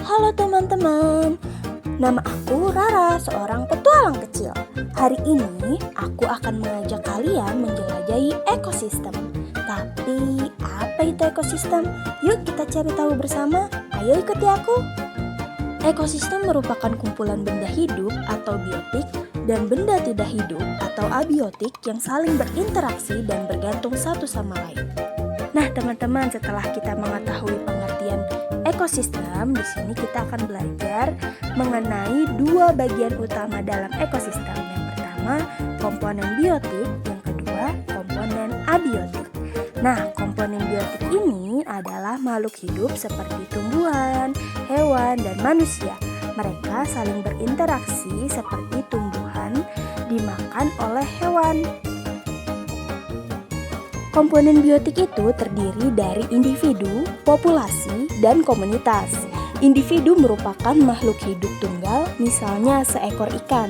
Halo teman-teman, nama aku Rara, seorang petualang kecil. Hari ini aku akan mengajak kalian menjelajahi ekosistem. Tapi apa itu ekosistem? Yuk kita cari tahu bersama. Ayo ikuti aku. Ekosistem merupakan kumpulan benda hidup atau biotik dan benda tidak hidup atau abiotik yang saling berinteraksi dan bergantung satu sama lain. Nah, teman-teman, setelah kita mengetahui pengertian ekosistem, di sini kita akan belajar mengenai dua bagian utama dalam ekosistem. Yang pertama, komponen biotik, yang kedua, komponen abiotik. Nah, komponen biotik ini adalah makhluk hidup seperti tumbuhan, hewan, dan manusia. Mereka saling berinteraksi seperti tumbuhan dimakan oleh hewan. Komponen biotik itu terdiri dari individu, populasi, dan komunitas. Individu merupakan makhluk hidup tunggal, misalnya seekor ikan.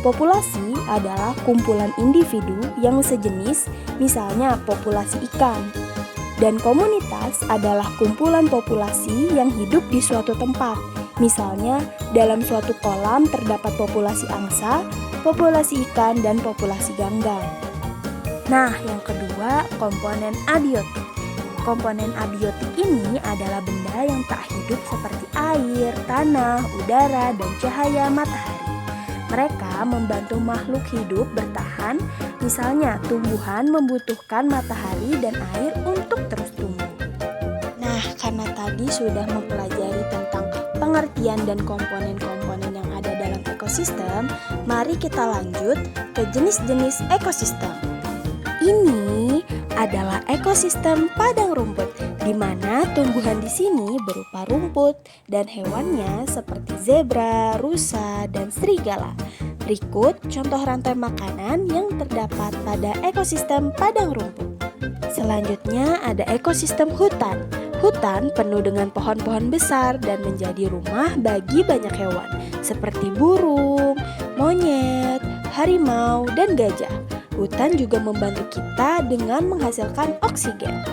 Populasi adalah kumpulan individu yang sejenis, misalnya populasi ikan. Dan komunitas adalah kumpulan populasi yang hidup di suatu tempat. Misalnya, dalam suatu kolam terdapat populasi angsa, populasi ikan, dan populasi ganggang. Nah, yang kedua, komponen abiotik. Komponen abiotik ini adalah benda yang tak hidup seperti air, tanah, udara, dan cahaya matahari. Mereka membantu makhluk hidup bertahan, misalnya tumbuhan membutuhkan matahari dan air untuk terus tumbuh. Nah, karena tadi sudah mempelajari tentang pengertian dan komponen-komponen yang ada dalam ekosistem, mari kita lanjut ke jenis-jenis ekosistem. Ini adalah ekosistem padang rumput, di mana tumbuhan di sini berupa rumput dan hewannya seperti zebra, rusa, dan serigala. Berikut contoh rantai makanan yang terdapat pada ekosistem padang rumput. Selanjutnya ada ekosistem hutan. Hutan penuh dengan pohon-pohon besar dan menjadi rumah bagi banyak hewan seperti burung, monyet, harimau, dan gajah. Hutan juga membantu kita dengan menghasilkan oksigen.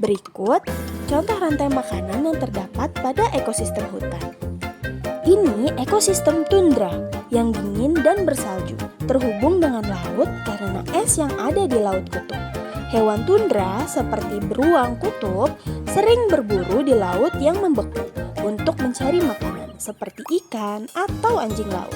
Berikut contoh rantai makanan yang terdapat pada ekosistem hutan. Ini ekosistem tundra yang dingin dan bersalju, terhubung dengan laut karena es yang ada di laut kutub. Hewan tundra seperti beruang kutub sering berburu di laut yang membeku untuk mencari makanan seperti ikan atau anjing laut.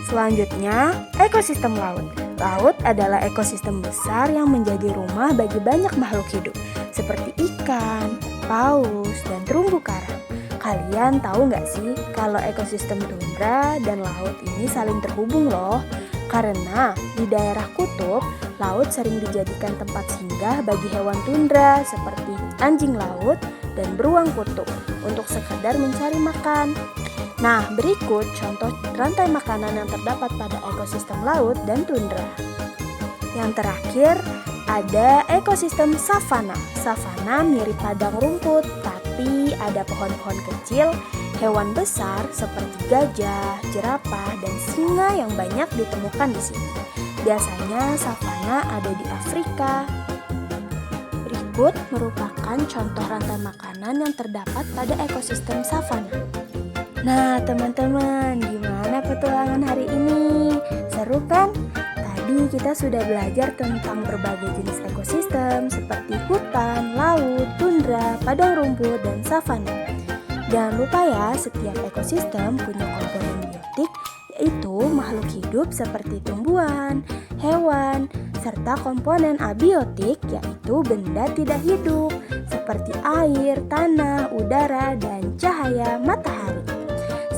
Selanjutnya, ekosistem laut. Laut adalah ekosistem besar yang menjadi rumah bagi banyak makhluk hidup seperti ikan, paus, dan terumbu karang. Kalian tahu nggak sih kalau ekosistem tundra dan laut ini saling terhubung loh? Karena di daerah kutub, laut sering dijadikan tempat singgah bagi hewan tundra seperti anjing laut dan beruang kutub untuk sekedar mencari makan. Nah, berikut contoh rantai makanan yang terdapat pada ekosistem laut dan tundra. Yang terakhir, ada ekosistem savana. Savana mirip padang rumput, tapi ada pohon-pohon kecil, hewan besar seperti gajah, jerapah, dan singa yang banyak ditemukan di sini. Biasanya savana ada di Afrika. Berikut merupakan contoh rantai makanan yang terdapat pada ekosistem savana. Nah, teman-teman, gimana petualangan hari ini? Seru kan? Tadi kita sudah belajar tentang berbagai jenis ekosistem seperti hutan, laut, tundra, padang rumput, dan savana. Jangan lupa ya, setiap ekosistem punya komponen biotik, yaitu makhluk hidup seperti tumbuhan, hewan, serta komponen abiotik, yaitu benda tidak hidup seperti air, tanah, udara, dan cahaya matahari.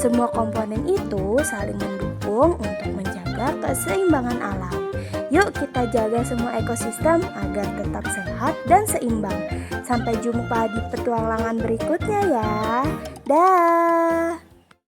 Semua komponen itu saling mendukung untuk menjaga keseimbangan alam. Yuk kita jaga semua ekosistem agar tetap sehat dan seimbang. Sampai jumpa di petualangan berikutnya ya. Dah.